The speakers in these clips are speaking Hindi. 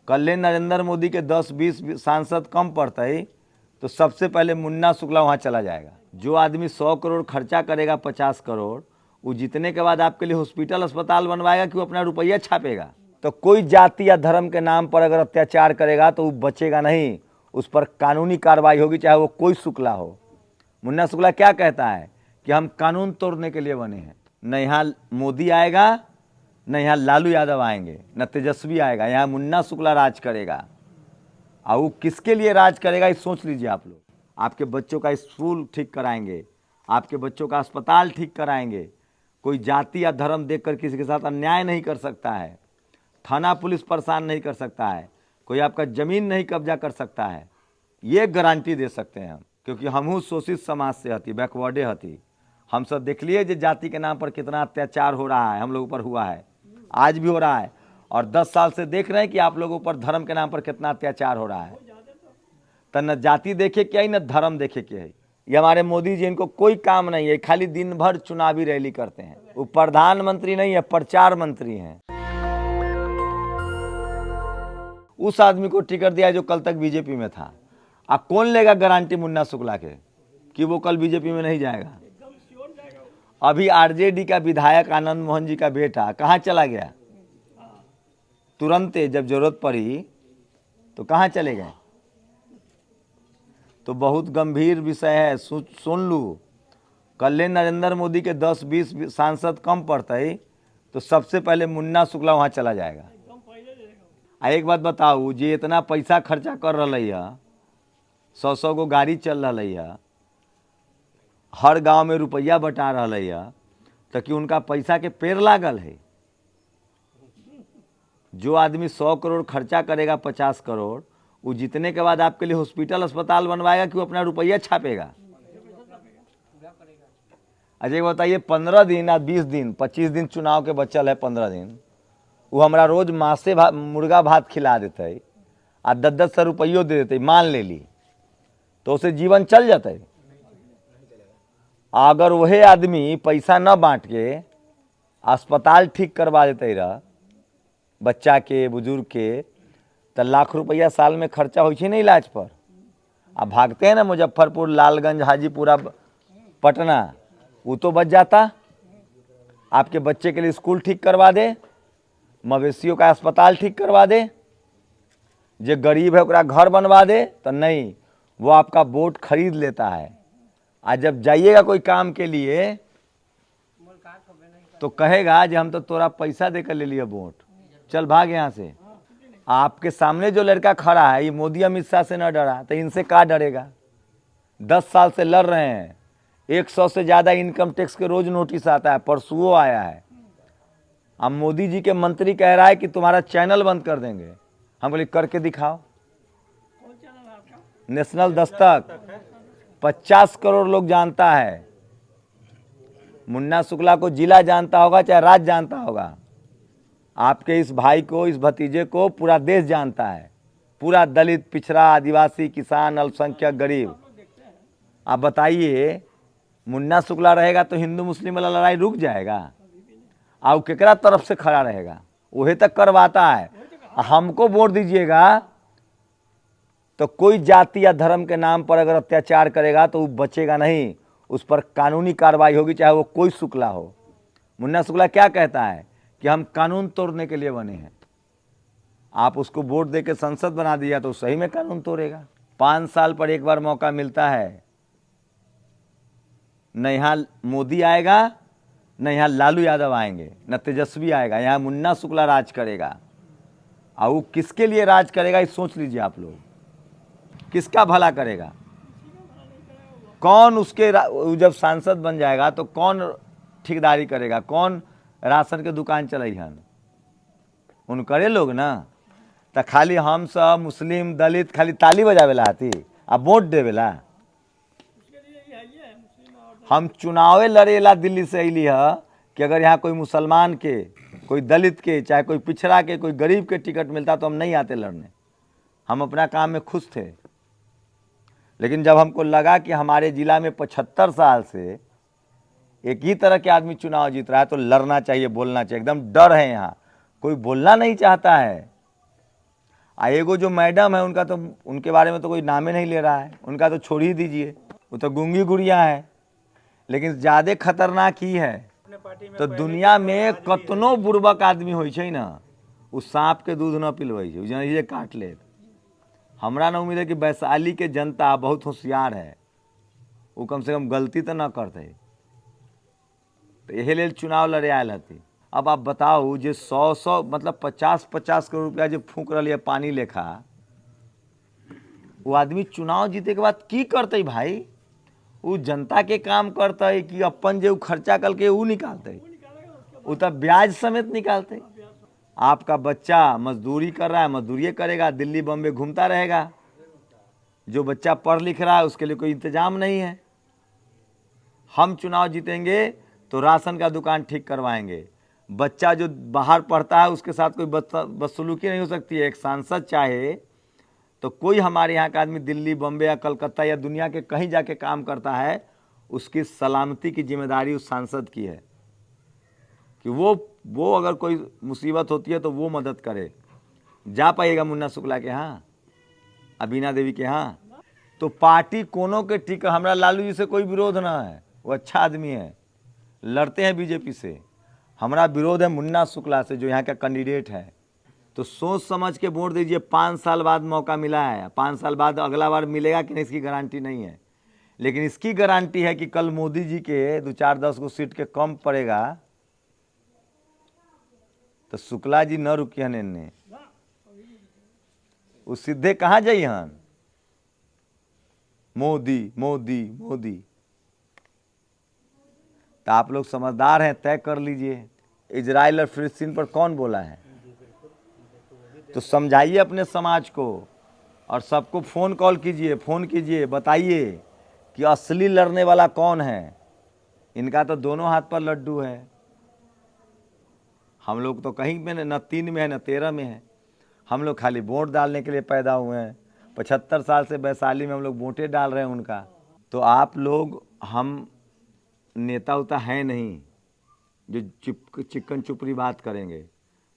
कल नरेंद्र मोदी के 10-20 सांसद कम पड़ते तो सबसे पहले मुन्ना शुक्ला वहाँ चला जाएगा। जो आदमी 100 करोड़ खर्चा करेगा, 50 करोड़, वो जीतने के बाद आपके लिए हॉस्पिटल अस्पताल बनवाएगा कि वो अपना रुपया छापेगा? तो कोई जाति या धर्म के नाम पर अगर अत्याचार करेगा तो वो बचेगा नहीं, उस पर कानूनी कार्रवाई होगी, चाहे वो कोई शुक्ला हो। मुन्ना शुक्ला क्या कहता है कि हम कानून तोड़ने के लिए बने हैं। न यहाँ मोदी आएगा, न यहाँ लालू यादव आएंगे, न तेजस्वी आएगा, यहाँ मुन्ना शुक्ला राज करेगा। और वो किसके लिए राज करेगा ये सोच लीजिए आप लोग। आपके बच्चों का स्कूल ठीक कराएंगे, आपके बच्चों का अस्पताल ठीक कराएंगे। कोई जाति या धर्म देखकर किसी के साथ अन्याय नहीं कर सकता है, थाना पुलिस परेशान नहीं कर सकता है, कोई आपका ज़मीन नहीं कब्जा कर सकता है। ये गारंटी दे सकते हैं हम, क्योंकि हमहू शोषित समाज से हती, बैकवर्डे हती। हम सब देख लिए जो जाति के नाम पर कितना अत्याचार हो रहा है, हम लोगों पर हुआ है, आज भी हो रहा है, और 10 साल से देख रहे हैं कि आप लोगों पर धर्म के नाम पर कितना अत्याचार हो रहा है। तो न जाति देखे क्या ही, न धर्म देखे क्या है। ये हमारे मोदी जी, इनको कोई काम नहीं है, खाली दिन भर चुनावी रैली करते हैं। वो प्रधानमंत्री नहीं है, प्रचार मंत्री हैं। उस आदमी को टिकट दिया जो कल तक बीजेपी में था। अब कौन लेगा गारंटी मुन्ना शुक्ला के कि वो कल बीजेपी में नहीं जाएगा? अभी आरजेडी का विधायक आनंद मोहन जी का बेटा कहाँ चला गया? तुरंत जब जरूरत पड़ी तो कहाँ चले गए? तो बहुत गंभीर विषय है, सुन लू। कल नरेंद्र मोदी के 10-20 सांसद कम पड़ते तो सबसे पहले मुन्ना शुक्ला वहाँ चला जाएगा। एक बात बताऊ, जी इतना पैसा खर्चा कर रही है, 100 गो गाड़ी चल रही है, हर गांव में रुपया बटा रही है, तो कि उनका पैसा के पेड़ लागल है? जो आदमी 100 करोड़ खर्चा करेगा, 50 करोड़, वो जीतने के बाद आपके लिए हॉस्पिटल अस्पताल बनवाएगा कि वो अपना रुपया छापेगा? अच्छा बताइए, 15 दिन या 20 दिन, 25 दिन चुनाव के बचल है, 15 दिन, वो हमारा रोज मासे मुर्गा भात खिला देते आ 10-10 रुपये दे देते, मान ले ली, तो उसे जीवन चल जाते। अगर वही आदमी पैसा न बांट के अस्पताल ठीक करवा देते रह बच्चा के, बुजुर्ग के, तो लाख रुपया साल में खर्चा हो नहीं इलाज पर। अब भागते हैं ना मुजफ्फरपुर, लालगंज, हाजीपुरा, पटना, वो तो बच जाता। आपके बच्चे के लिए स्कूल ठीक करवा दे, मवेशियों का अस्पताल ठीक करवा दे, जो गरीब है उसका घर बनवा दे, तो नहीं, वो आपका वोट खरीद लेता है। आज जब जाइएगा कोई काम के लिए तो कहेगा कि हम तो तोरा पैसा देकर ले लिया वोट, चल भाग यहाँ से। आपके सामने जो लड़का खड़ा है, ये मोदी अमित शाह से न डरा तो इनसे क्या डरेगा? 10 साल से लड़ रहे हैं, 100 से ज़्यादा इनकम टैक्स के रोज नोटिस आता है, परसों आया है। अब मोदी जी के मंत्री कह रहा है कि तुम्हारा चैनल बंद कर देंगे। हम बोले करके दिखाओ। नेशनल दस्तक 50 करोड़ लोग जानता है। मुन्ना शुक्ला को जिला जानता होगा चाहे राज्य जानता होगा, आपके इस भाई को, इस भतीजे को पूरा देश जानता है, पूरा दलित, पिछड़ा, आदिवासी, किसान, अल्पसंख्यक, गरीब। आप बताइए, मुन्ना शुक्ला रहेगा तो हिंदू मुस्लिम वाला लड़ाई रुक जाएगा? और केकरा तरफ से खड़ा रहेगा? वही तक करवाता है। हमको वोट दीजिएगा तो कोई जाति या धर्म के नाम पर अगर अत्याचार करेगा तो वो बचेगा नहीं, उस पर कानूनी कार्रवाई होगी, चाहे वो कोई शुक्ला हो। मुन्ना शुक्ला क्या कहता है कि हम कानून तोड़ने के लिए बने हैं। आप उसको वोट दे के संसद बना दिया तो सही में कानून तोड़ेगा। 5 साल पर एक बार मौका मिलता है। न यहाँ मोदी आएगा, न यहाँ लालू यादव आएंगे, न तेजस्वी आएगा, यहाँ मुन्ना शुक्ला राज करेगा। और वो किसके लिए राज करेगा ये सोच लीजिए आप लोग। किसका भला करेगा? कौन उसके जब सांसद बन जाएगा तो कौन ठेकेदारी करेगा? कौन राशन के दुकान चलाइहन? उनकरे लोग ना। तो खाली हम सब मुस्लिम, दलित खाली ताली बजावेला आती आ वोट देवेला। हम चुनावे लड़ेला दिल्ली से अली है कि अगर यहाँ कोई मुसलमान के, कोई दलित के, चाहे कोई पिछड़ा के, कोई गरीब के टिकट मिलता तो हम नहीं आते लड़ने। हम अपना काम में खुश थे। लेकिन जब हमको लगा कि हमारे ज़िला में 75 साल से एक ही तरह के आदमी चुनाव जीत रहा है तो लड़ना चाहिए, बोलना चाहिए। एकदम डर है, यहाँ कोई बोलना नहीं चाहता है। एगो जो मैडम है उनका तो, उनके बारे में तो कोई नाम ही नहीं ले रहा है, उनका तो छोड़ ही दीजिए, वो तो गूंगी गुड़िया है। लेकिन ज़्यादा खतरनाक ही है। तो दुनिया में कतनो बुर्बक आदमी होइ छै ना, उ सांप के दूध न पिलबै छै, जे काट ले। हमरा न उम्मीद है कि वैशाली के जनता बहुत होशियार है, वो कम से कम गलती तो न करते। तो यही लेल चुनाव लड़े आयल हती। अब आप बताओ, जे 100 मतलब 50 करोड़ रुपया जो फूक रही है पानी लेखा, वो आदमी चुनाव जीते के बाद की करते भाई? वो जनता के काम करते कि अपन जो खर्चा करके वो निकालते? वो तो ब्याज समेत निकालते। आपका बच्चा मजदूरी कर रहा है, मजदूरी करेगा, दिल्ली बम्बे घूमता रहेगा। जो बच्चा पढ़ लिख रहा है उसके लिए कोई इंतजाम नहीं है। हम चुनाव जीतेंगे तो राशन का दुकान ठीक करवाएंगे। बच्चा जो बाहर पढ़ता है उसके साथ कोई बदसलूकी नहीं हो सकती है। एक सांसद चाहे तो कोई हमारे यहाँ का आदमी दिल्ली बम्बे या कलकत्ता या दुनिया के कहीं जाके काम करता है, उसकी सलामती की जिम्मेदारी उस सांसद की है कि वो अगर कोई मुसीबत होती है तो वो मदद करे। जा पाइएगा मुन्ना शुक्ला के यहाँ, बीना देवी के यहाँ? तो पार्टी कोनो के टिकट, हमारा लालू जी से कोई विरोध ना है, वो अच्छा आदमी है, लड़ते हैं बीजेपी से। हमारा विरोध है मुन्ना शुक्ला से, जो यहाँ का कैंडिडेट है। तो सोच समझ के वोट दीजिए। 5 साल बाद मौका मिला है, 5 साल बाद अगला बार मिलेगा कि नहीं इसकी गारंटी नहीं है, लेकिन इसकी गारंटी है कि कल मोदी जी के 2-4-10 गो सीट के कम पड़ेगा तो शुक्ला जी न रुकियन इन्हें, वो सीधे कहाँ जाइहन? मोदी मोदी मोदी। तो आप लोग समझदार हैं, तय कर लीजिए। इजराइल और फिलिस्तीन पर कौन बोला है? तो समझाइए अपने समाज को, और सबको फ़ोन कॉल कीजिए, फ़ोन कीजिए, बताइए कि असली लड़ने वाला कौन है। इनका तो दोनों हाथ पर लड्डू है। हम लोग तो कहीं में न 3 में है न 13 में है। हम लोग खाली वोट डालने के लिए पैदा हुए हैं। 75 साल से वैशाली में हम लोग वोटें डाल रहे हैं उनका। तो आप लोग, हम नेता उता हैं नहीं जो चिकन चुपड़ी बात करेंगे।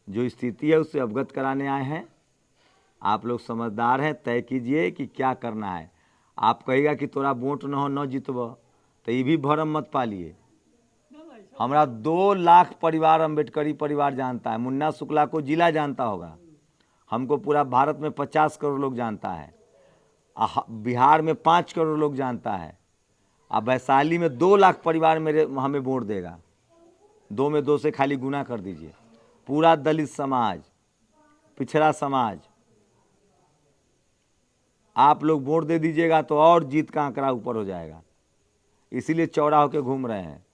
जो स्थिति है उससे अवगत कराने आए हैं। आप लोग समझदार हैं, तय कीजिए कि क्या करना है। आप कहेगा कि तोरा वोट न हो न जीतब, तो ये भी भरम मत पालिए। हमारा 2 लाख परिवार अम्बेडकरी परिवार जानता है। मुन्ना शुक्ला को जिला जानता होगा, हमको पूरा भारत में 50 करोड़ लोग जानता है, बिहार में 5 करोड़ लोग जानता है। अब वैशाली में 2 लाख परिवार मेरे हमें वोट देगा। 2 में 2 से खाली गुना कर दीजिए। पूरा दलित समाज, पिछड़ा समाज, आप लोग वोट दे दीजिएगा तो और जीत का आंकड़ा ऊपर हो जाएगा। इसीलिए चौड़ा होकर घूम रहे हैं।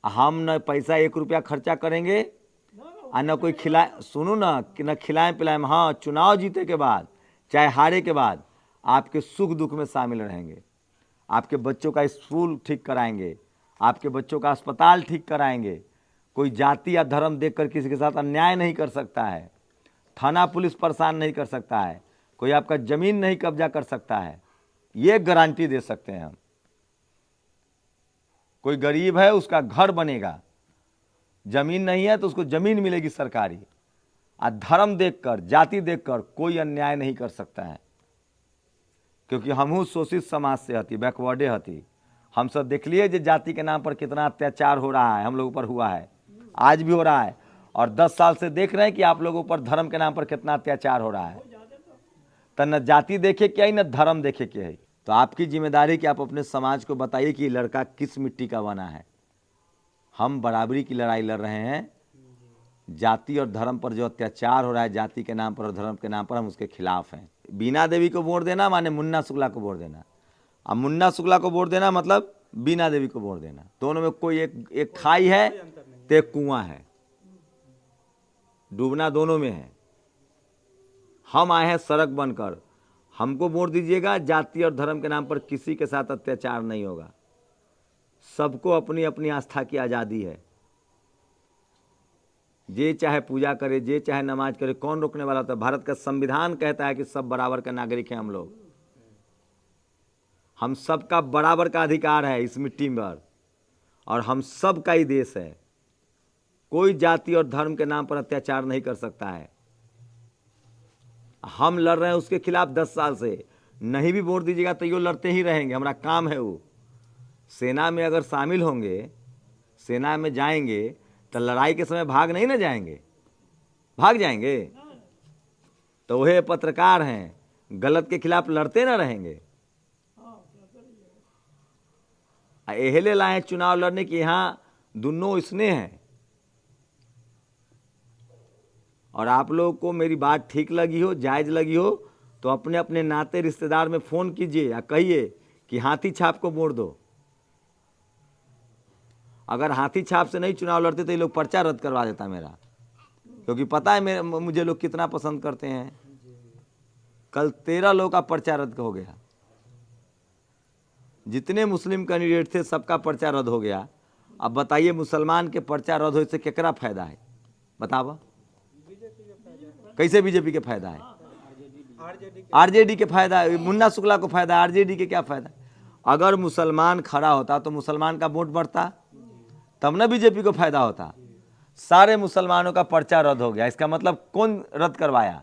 हम न पैसा 1 रुपया खर्चा करेंगे और न कोई खिलाए, सुनो ना, कि न खिलाएं पिलाएं। हाँ, चुनाव जीते के बाद चाहे हारे के बाद आपके सुख दुख में शामिल रहेंगे। आपके बच्चों का स्कूल ठीक कराएंगे, आपके बच्चों का अस्पताल ठीक कराएंगे। कोई जाति या धर्म देखकर किसी के साथ अन्याय नहीं कर सकता है। थाना पुलिस परेशान नहीं कर सकता है। कोई आपका ज़मीन नहीं कब्जा कर सकता है। ये गारंटी दे सकते हैं हम। कोई गरीब है उसका घर बनेगा, ज़मीन नहीं है तो उसको ज़मीन मिलेगी सरकारी। और धर्म देखकर, जाति देखकर कोई अन्याय नहीं कर सकता है, क्योंकि हमहू शोषित समाज से हती, बैकवर्डे हती। हम सब देख लिए जो जाति के नाम पर कितना अत्याचार हो रहा है, हम लोगों पर हुआ है, आज भी हो रहा है। और 10 साल से देख रहे हैं कि आप लोगों पर धर्म के नाम पर कितना अत्याचार हो रहा है। तो न जाति देखे क्या ही न धर्म देखे क्या है। तो आपकी जिम्मेदारी कि आप अपने समाज को बताइए कि लड़का किस मिट्टी का बना है। हम बराबरी की लड़ाई लड़ रहे हैं। जाति और धर्म पर जो अत्याचार हो रहा है, जाति के नाम पर और धर्म के नाम पर, हम उसके खिलाफ हैं। बीना देवी को वोट देना माने मुन्ना शुक्ला को वोट देना, और मुन्ना शुक्ला को वोट देना मतलब बीना देवी को वोट देना। दोनों में कोई एक खाई है तो एक कुआं है, डूबना दोनों में है। हम आए हैं सड़क बनकर, हमको वोट दीजिएगा। जाति और धर्म के नाम पर किसी के साथ अत्याचार नहीं होगा। सबको अपनी अपनी आस्था की आज़ादी है। जे चाहे पूजा करे, जे चाहे नमाज करे, कौन रोकने वाला था? भारत का संविधान कहता है कि सब बराबर का नागरिक हैं हम लोग। हम सबका बराबर का अधिकार है इस मिट्टी पर, और हम सब का ही देश है। कोई जाति और धर्म के नाम पर अत्याचार नहीं कर सकता है। हम लड़ रहे हैं उसके खिलाफ 10 साल से, नहीं भी वोट दीजिएगा तो ये लड़ते ही रहेंगे, हमारा काम है वो। सेना में अगर शामिल होंगे, सेना में जाएंगे तो लड़ाई के समय भाग नहीं ना जाएंगे, भाग जाएंगे? तो वह पत्रकार हैं, गलत के खिलाफ लड़ते ना रहेंगे। एहले लाए चुनाव लड़ने की, यहाँ दोनों इसने हैं। और आप लोगों को मेरी बात ठीक लगी हो, जायज लगी हो, तो अपने अपने नाते रिश्तेदार में फोन कीजिए या कहिए कि हाथी छाप को वोट दो। अगर हाथी छाप से नहीं चुनाव लड़ते तो ये लोग पर्चा रद्द करवा देता मेरा, क्योंकि पता है मुझे लोग कितना पसंद करते हैं। कल 13 लोगों का पर्चा रद्द हो गया, जितने मुस्लिम कैंडिडेट थे सबका पर्चा रद्द हो गया। अब बताइए मुसलमान के पर्चा रद्द हो से केकरा फायदा है? बताओ कैसे बीजेपी के फायदा है? आरजेडी के फायदा है, मुन्ना शुक्ला को फायदा है, आरजेडी के क्या फायदा? अगर मुसलमान खड़ा होता तो मुसलमान का वोट बढ़ता, तब ना बीजेपी को फायदा होता। सारे मुसलमानों का पर्चा रद्द हो गया, इसका मतलब कौन रद्द करवाया,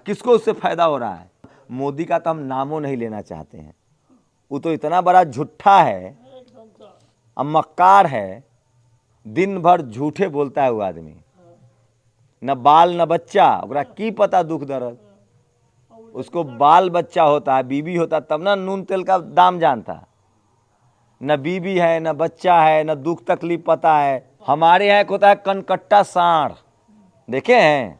किसको उससे फायदा हो रहा है? मोदी का तो हम नामों नहीं लेना चाहते हैं, वो तो इतना बड़ा झूठा है, मक्कार है, दिन भर झूठे बोलता है वो आदमी। न बाल न बच्चा, ओकरा की पता दुख दर्द? उसको बाल बच्चा होता, बीबी होता तब ना नून तेल का दाम जानता। न बीबी है, न बच्चा है, न दुख तकलीफ पता है। हमारे यहाँ एक होता है कनकट्टा सांड, देखे हैं?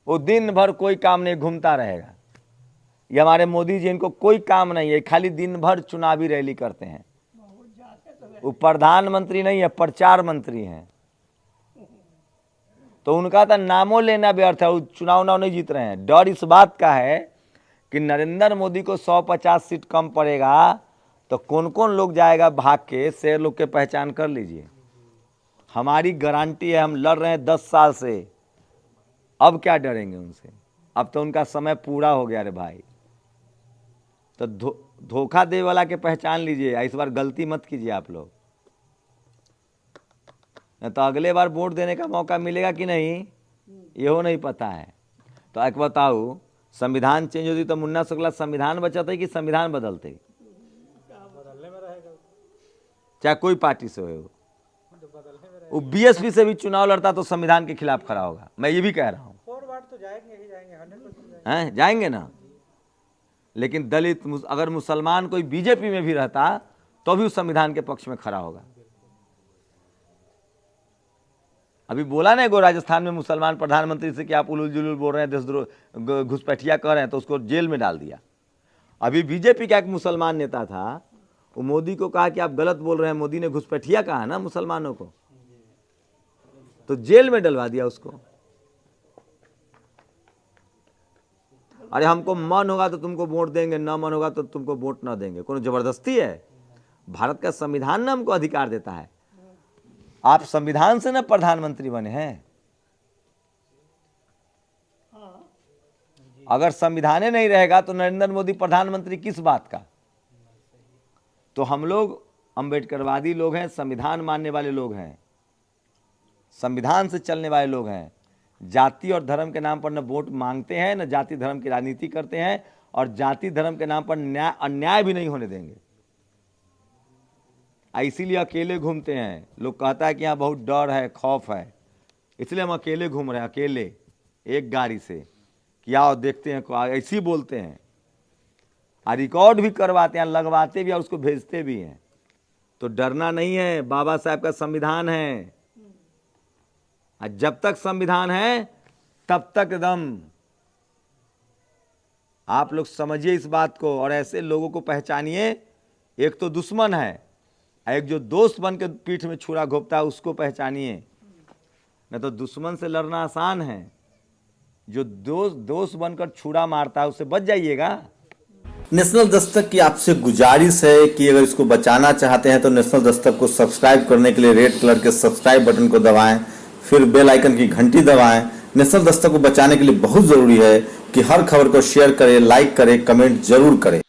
वो दिन भर कोई काम नहीं, घूमता रहेगा। ये हमारे मोदी जी, इनको कोई काम नहीं है, खाली दिन भर चुनावी रैली करते हैं। वो प्रधानमंत्री नहीं है, प्रचार मंत्री हैं। तो उनका तो नामों लेना व्यर्थ है, वो चुनाव नहीं जीत रहे हैं। डर इस बात का है कि नरेंद्र मोदी को 150 सीट कम पड़ेगा तो कौन कौन लोग जाएगा भाग के, शेर लोग के पहचान कर लीजिए। हमारी गारंटी है, हम लड़ रहे हैं 10 साल से, अब क्या डरेंगे उनसे? अब तो उनका समय पूरा हो गया रे भाई। तो धोखा दे वाला के पहचान लीजिए, इस बार गलती मत कीजिए आप लोग, न तो अगले बार वोट देने का मौका मिलेगा कि नहीं ये नहीं पता है। तो एक बताओ, संविधान चेंज होती तो मुन्ना शुक्ला संविधान बचाते कि संविधान बदलते? चाहे कोई पार्टी से हो, वो बीएसपी से भी चुनाव लड़ता तो संविधान के खिलाफ खड़ा होगा। मैं ये भी कह रहा हूँ, जाएंगे ना। लेकिन दलित, अगर मुसलमान कोई बीजेपी में भी रहता तो भी उस संविधान के पक्ष में खड़ा होगा। अभी बोला ना गो राजस्थान में मुसलमान प्रधानमंत्री से कि आप उलूल जुलूल बोल रहे हैं, देशद्रोह, घुसपैठिया कर रहे हैं, तो उसको जेल में डाल दिया। अभी बीजेपी का एक मुसलमान नेता था, वो मोदी को कहा कि आप गलत बोल रहे हैं, मोदी ने घुसपैठिया कहा ना मुसलमानों को, तो जेल में डलवा दिया उसको। अरे हमको मन होगा तो तुमको वोट देंगे, ना मन होगा तो तुमको वोट ना देंगे, कौन जबरदस्ती है? भारत का संविधान ना हमको अधिकार देता है। आप संविधान से ना प्रधानमंत्री बने हैं। अगर संविधान नहीं रहेगा तो नरेंद्र मोदी प्रधानमंत्री किस बात का? तो हम लोग अम्बेडकरवादी लोग हैं, संविधान मानने वाले लोग हैं, संविधान से चलने वाले लोग हैं। जाति और धर्म के नाम पर न वोट मांगते हैं, न जाति धर्म की राजनीति करते हैं, और जाति धर्म के नाम पर अन्याय भी नहीं होने देंगे। इसीलिए अकेले घूमते हैं। लोग कहता है कि यहाँ बहुत डर है, खौफ है, इसलिए हम अकेले घूम रहे हैं, अकेले एक गाड़ी से, कि आओ देखते हैं। ऐसे ही बोलते हैं, रिकॉर्ड भी करवाते हैं, लगवाते भी और उसको भेजते भी हैं। तो डरना नहीं है, बाबा साहब का संविधान है, जब तक संविधान है तब तक दम। आप लोग समझिए इस बात को, और ऐसे लोगों को पहचानिए। एक तो दुश्मन है, एक जो दोस्त बन के पीठ में छुरा घोपता है उसको पहचानिए। नहीं तो दुश्मन से लड़ना आसान है, जो दोस्त बनकर छुरा मारता है उससे बच जाइएगा। नेशनल दस्तक की आपसे गुजारिश है कि अगर इसको बचाना चाहते हैं तो नेशनल दस्तक को सब्सक्राइब करने के लिए रेड कलर के सब्सक्राइब बटन को दबाएं, फिर बेल आइकन की घंटी दबाएं। नेशनल दस्तक को बचाने के लिए बहुत जरूरी है कि हर खबर को शेयर करें, लाइक करें, कमेंट जरूर करें।